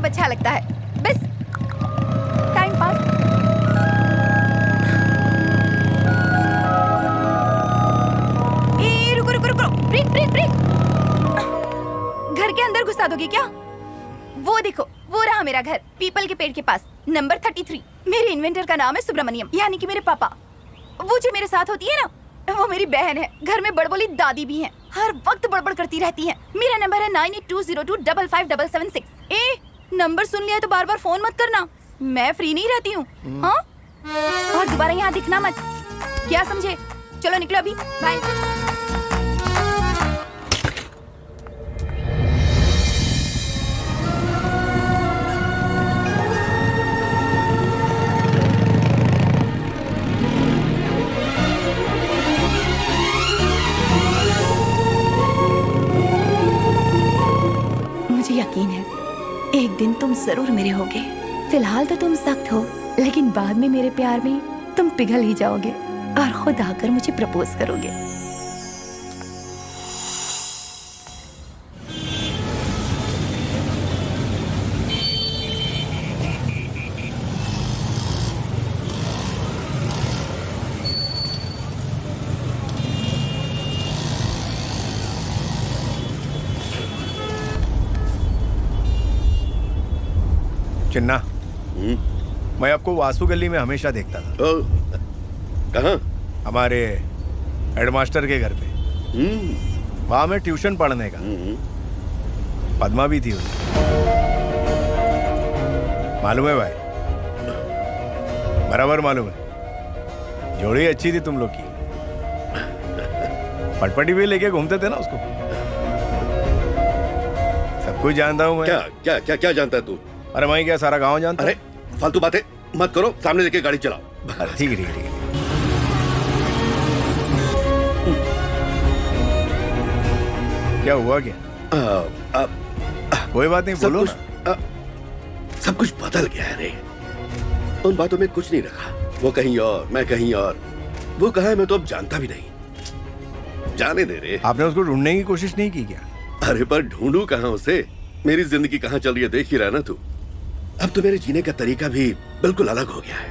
अच्छा लगता है, बस टाइम पास। ए रुको रुको रुको, ब्रेक ब्रेक ब्रेक। घर के अंदर घुसा दोगे क्या? वो देखो, वो रहा मेरा घर, पीपल के पेड़ के पास, नंबर 33। मेरे इन्वेंटर का नाम है सुब्रमण्यम, यानी कि मेरे पापा। वो जो मेरे साथ होती है ना, वो मेरी बहन है। घर में बड़बोली दादी भी हैं, हर वक्त बड़बड़ करती रहती हैं। मेरा नंबर है 9820255776। ए, नंबर सुन लिया तो बार बार फोन मत करना, मैं फ्री नहीं रहती हूँ। हाँ, और दोबारा यहाँ दिखना मत, क्या समझे? चलो निकलो अभी, बाय। मुझे यकीन है एक दिन तुम जरूर मेरे होगे। फिलहाल तो तुम सख्त हो, लेकिन बाद में मेरे प्यार में तुम पिघल ही जाओगे और खुद आकर मुझे प्रपोज करोगे। चिन्ना, मैं आपको वासु गली में हमेशा देखता था। कहाँ? हमारे हेडमास्टर के घर पे। वहाँ मैं ट्यूशन पढ़ने का। पद्मा भी थी उसमें। मालूम है भाई, बराबर मालूम है। जोड़ी अच्छी थी तुम लोग की। पटपटी भी लेके घूमते थे ना उसको। सब कुछ जानता हूँ मैं। क्या क्या क्या क्या जानता है तू? अरे मैं क्या सारा गांव जानता। अरे फालतू बातें मत करो, सामने लेके गाड़ी चलाओ। ठीक है ठीक है ठीक है। क्या हुआ क्या? कोई बात नहीं, बोलो ना। सब कुछ बदल गया है रे। उन बातों में कुछ नहीं रखा। वो कहीं और, मैं कहीं और। वो कहाँ है मैं तो अब जानता भी नहीं। जाने दे रे। आपने उसको ढूंढने की कोशिश नहीं की क्या? अरे पर ढूंढू कहाँ उसे? मेरी जिंदगी कहाँ चल रही है देख ही रहा ना तू। अब तो मेरे जीने का तरीका भी बिल्कुल अलग हो गया है।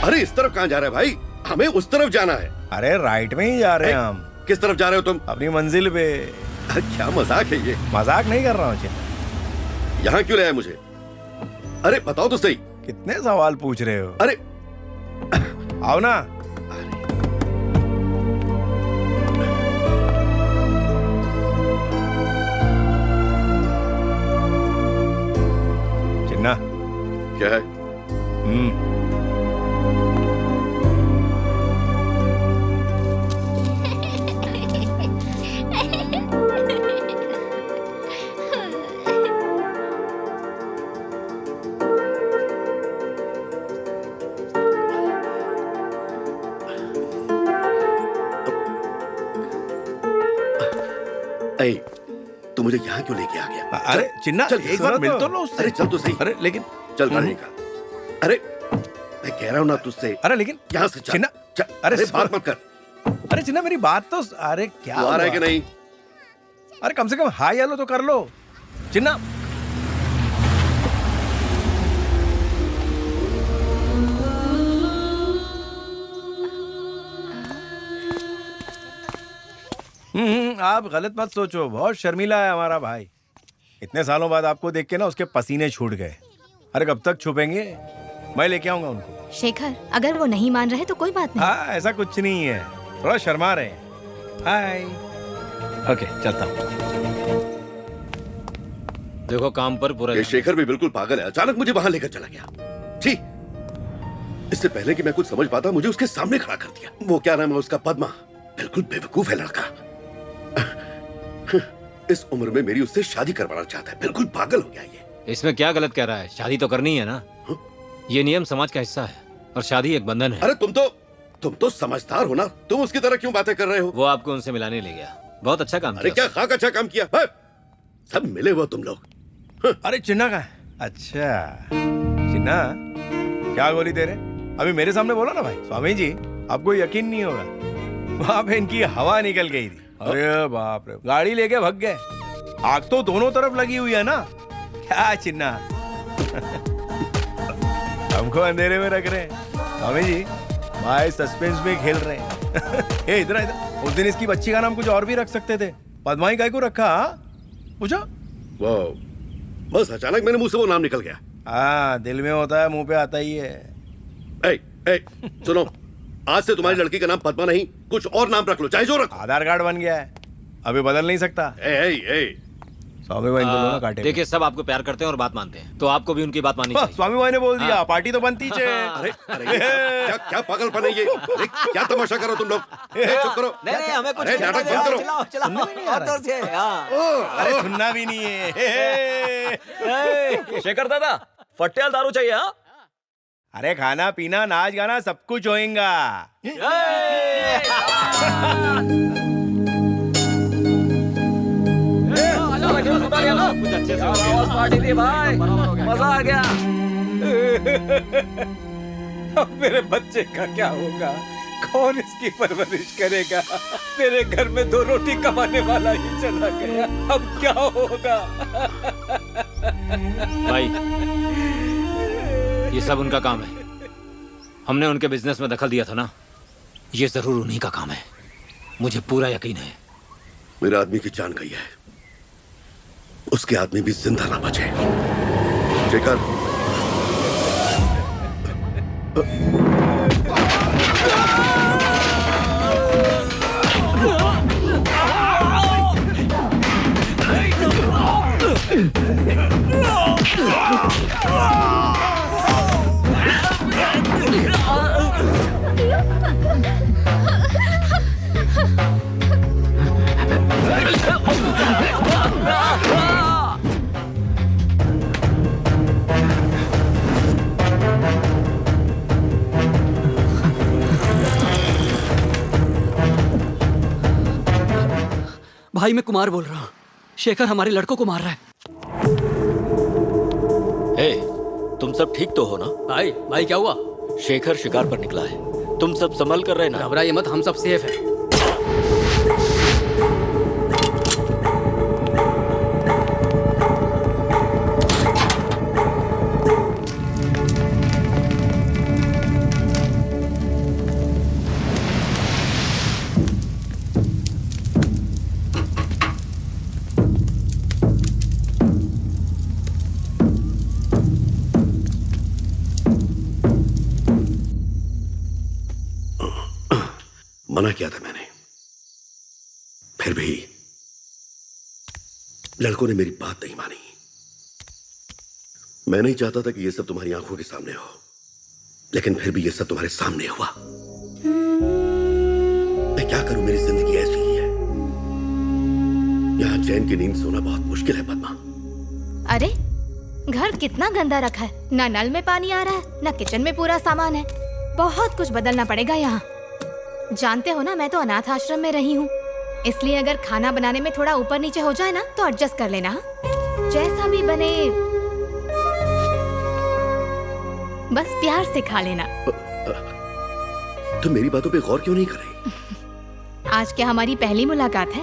अरे इस तरफ कहाँ जा रहा है भाई? हमें उस तरफ जाना है। अरे राइट में ही जा रहे हैं हम। किस तरफ जा रहे हो तुम? अपनी मंजिल पे। क्या मजाक है ये? मजाक नहीं कर रहा हूँ। यहाँ क्यों लाया मुझे? अरे बताओ तो सही। कितने सवाल पूछ रहे हो? अरे आओ ना। चिन्ना, क्या है? तू मुझे यहाँ क्यों लेके आ गया? अरे चिन्ना, एक बार मिल तो लो उससे। अरे चल तो सही। अरे लेकिन चल रहने का। अरे मैं कह रहा हूँ ना तुझसे। अरे लेकिन यहाँ से चल। चिन्ना, अरे बात मत कर। अरे चिन्ना मेरी बात तो। अरे क्या आ रहा है कि नहीं? अरे कम से कम हाय हेलो तो कर लो चिन्ना। आप गलत मत सोचो, बहुत शर्मीला है हमारा भाई। इतने सालों बाद आपको देख के ना उसके पसीने छूट गए। अरे कब तक छुपेंगे? मैं लेके आऊंगा उनको। शेखर, अगर वो नहीं मान रहे तो कोई बात नहीं। हाँ, ऐसा कुछ नहीं है, थोड़ा शर्मा रहे हैं। हाय। ओके, चलता हूँ। देखो काम पर पूरा। ये शेखर भी बिल्कुल पागल है, अचानक मुझे वहां लेकर चला गया। जी, इससे पहले कि मैं कुछ समझ पाता मुझे उसके सामने खड़ा कर दिया। वो क्या नाम है उसका? पद्मा। बिल्कुल बेवकूफ है लड़का। इस उम्र में मेरी उससे शादी करवाना चाहता है। बिल्कुल पागल हो गया ये। इसमें क्या गलत कह रहा है? शादी तो करनी है ना। ये नियम समाज का हिस्सा है और शादी एक बंधन है। अरे तुम तो समझदार हो ना। तुम उसकी तरह क्यों बातें कर रहे हो? वो आपको उनसे मिलाने ले गया। बहुत अच्छा काम अरे किया। क्या खाक अच्छा काम किया? सब मिले हुए तुम लोग। अरे चिन्ना का? अच्छा चिन्ना, क्या गोली दे रहे? अभी मेरे सामने बोलो ना भाई। स्वामी जी, आपको यकीन नहीं होगा, वहां पे इनकी हवा निकल गई थी। अरे बाप रे, गाड़ी लेके भाग गए। आग तो दोनों तरफ लगी हुई है ना, क्या चिन्ना। हमको अंधेरे में रख रहे हैं। स्वामी जी भाई सस्पेंस में खेल रहे हैं। ए इधर इधर, उस दिन इसकी बच्ची का नाम कुछ और भी रख सकते थे, पद्माई काय को रखा? पूछो। वो बस अचानक मेरे मुंह से वो नाम निकल गया। हाँ, दिल में होता है मुंह पे आता ही है। ए, ए, सुनो, आज से तुम्हारी लड़की का नाम पद्मा नहीं, कुछ और नाम रख लो, चाहे जो रखो। आधार कार्ड बन गया है, अभी बदल नहीं सकता। ए, ए, ए, स्वामी भाई इनको दोनों काटे। देखिए सब आपको प्यार करते हैं और बात मानते हैं, तो आपको भी उनकी बात माननी चाहिए। स्वामी भाई ने बोल दिया, पार्टी तो बनती है। अरे अरे ये क्या क्या पागलपन है ये? अरे क्या तमाशा करो तुम लोग? चुप करो। नहीं हमें कुछ अरे नाटक बंद करो। सुनना भी नहीं आ रहा। अरे सुनना भी नहीं है। शेखर दादा फट्टेल दारू चाहिए? हाँ अरे खाना पीना नाच गाना सब कुछ होएगा। कुछ अच्छे से पार्टी दी भाई, मजा आ गया। अब मेरे बच्चे का क्या होगा? कौन इसकी परवरिश करेगा? मेरे घर में 2 रोटी कमाने वाला ही चला गया, अब क्या होगा? भाई ये सब उनका काम है, हमने उनके बिजनेस में दखल दिया था ना, ये जरूर उन्हीं का काम है, मुझे पूरा यकीन है। मेरे आदमी की जान गई है, उसके आदमी भी जिंदा ना बचे। शेखर, भाई मैं कुमार बोल रहा हूँ, शेखर हमारे लड़कों को मार रहा है। हे, तुम सब ठीक तो हो ना? भाई क्या हुआ? शेखर शिकार पर निकला है, तुम सब संभल कर रहे ना? घबराइए मत, हम सब सेफ हैं। मना किया था मैंने, फिर भी लड़कों ने मेरी बात नहीं मानी। मैं नहीं चाहता था कि यह सब तुम्हारी आंखों के सामने हो, लेकिन फिर भी यह सब तुम्हारे सामने हुआ। मैं क्या करूं, मेरी जिंदगी ऐसी ही है। यहां चैन की नींद सोना बहुत मुश्किल है पद्मा। अरे घर कितना गंदा रखा है, ना नल में पानी आ रहा है, ना किचन में पूरा सामान है। बहुत कुछ बदलना पड़ेगा यहाँ। जानते हो ना, मैं तो अनाथ आश्रम में रही हूँ, इसलिए अगर खाना बनाने में थोड़ा ऊपर नीचे हो जाए ना तो एडजस्ट कर लेना। जैसा भी बने बस प्यार से खा लेना। तुम मेरी बातों पे गौर क्यों नहीं कर रही? आज क्या हमारी पहली मुलाकात है?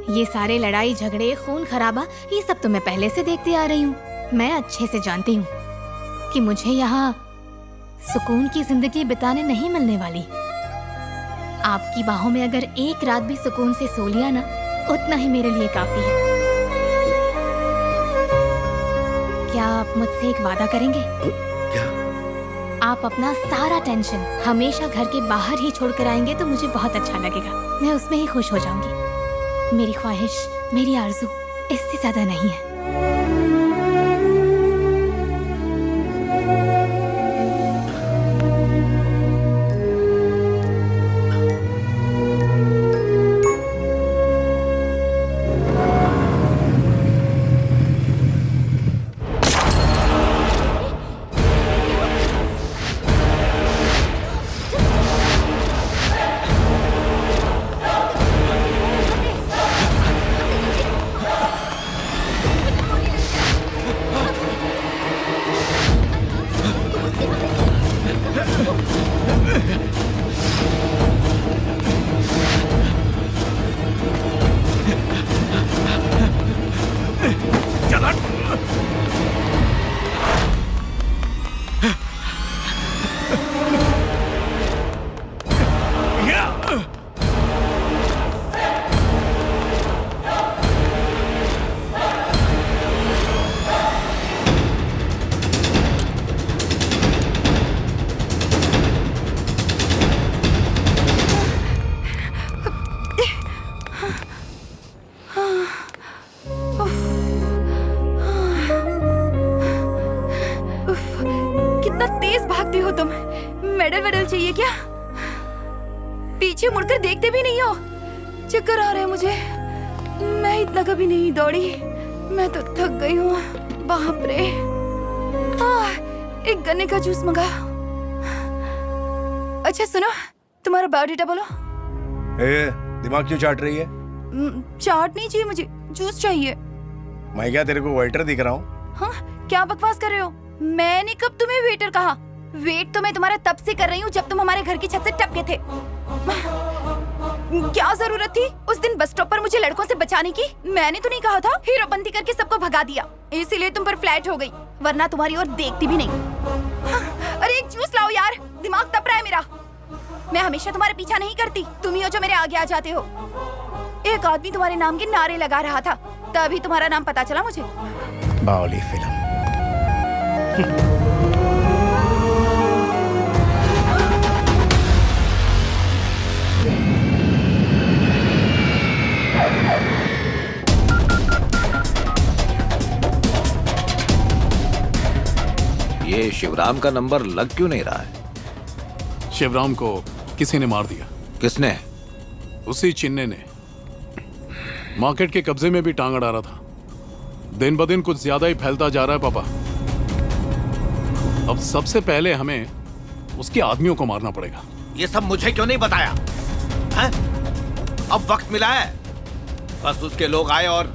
ये सारे लड़ाई झगड़े खून खराबा ये सब तो मैं पहले से देखती आ रही हूँ। मैं अच्छे से जानती हूँ कि मुझे यहाँ सुकून की जिंदगी बिताने नहीं मिलने वाली। आपकी बाहों में अगर एक रात भी सुकून से सो लिया ना, उतना ही मेरे लिए काफी है। क्या आप मुझसे एक वादा करेंगे? क्या? आप अपना सारा टेंशन हमेशा घर के बाहर ही छोड़ कर आएंगे तो मुझे बहुत अच्छा लगेगा। मैं उसमें ही खुश हो जाऊंगी। मेरी ख्वाहिश, मेरी आरज़ू इससे ज्यादा नहीं है। पीछे मुड़कर देखते भी नहीं हो। चक्कर आ रहे हैं मुझे। मैं इतना कभी नहीं दौड़ी। मैं तो थक गई हूँ। बाप रे। एक गन्ने का जूस मंगा। अच्छा सुनो, तुम्हारा बायोडाटा बोलो। दिमाग क्यों चाट रही है? चाट नहीं चाहिए मुझे, जूस चाहिए। मैं क्या तेरे को वेटर दिख रहा हूँ? हाँ, क्या बकवास कर रहे हो? मैंने कब तुम्हें वेटर कहा? वेट तो मैं तुम्हारा तब से कर रही हूँ जब तुम हमारे घर की छत से टपके थे। क्या जरूरत थी उस दिन बस स्टॉप पर मुझे लड़कों से बचाने की? मैंने तो नहीं कहा था? हीरोपंती करके सबको भगा दिया, इसीलिए तुम पर फ्लैट हो गई, वरना तुम्हारी ओर देखती भी नहीं। अरे एक जूस लाओ यार, दिमाग तप रहा है मेरा। मैं हमेशा तुम्हारे पीछा नहीं करती, तुम ही हो जो मेरे आगे आ जाते हो। एक आदमी तुम्हारे नाम के नारे लगा रहा था, तभी तुम्हारा नाम पता चला मुझे। बावली फिल्म। ये शिवराम का नंबर लग क्यों नहीं रहा है? शिवराम को किसी ने मार दिया। किसने? उसी चिन्ने ने। मार्केट के कब्जे में भी टांग अड़ा रहा था। दिन ब दिन कुछ ज्यादा ही फैलता जा रहा है पापा। अब सबसे पहले हमें उसके आदमियों को मारना पड़ेगा। ये सब मुझे क्यों नहीं बताया है? अब वक्त मिला है, बस उसके लोग आए और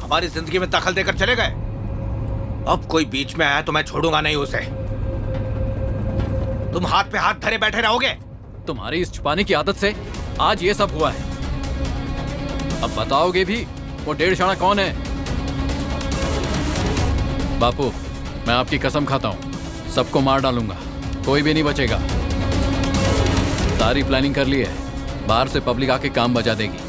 हमारी जिंदगी में दखल देकर चले गए। अब कोई बीच में आया तो मैं छोड़ूंगा नहीं उसे। तुम हाथ पे हाथ धरे बैठे रहोगे। तुम्हारी इस छुपाने की आदत से आज ये सब हुआ है। अब बताओगे भी वो डेढ़ शाणा कौन है? बापू, मैं आपकी कसम खाता हूँ, सबको मार डालूंगा, कोई भी नहीं बचेगा। सारी प्लानिंग कर ली है, बाहर से पब्लिक आके काम बजा देगी।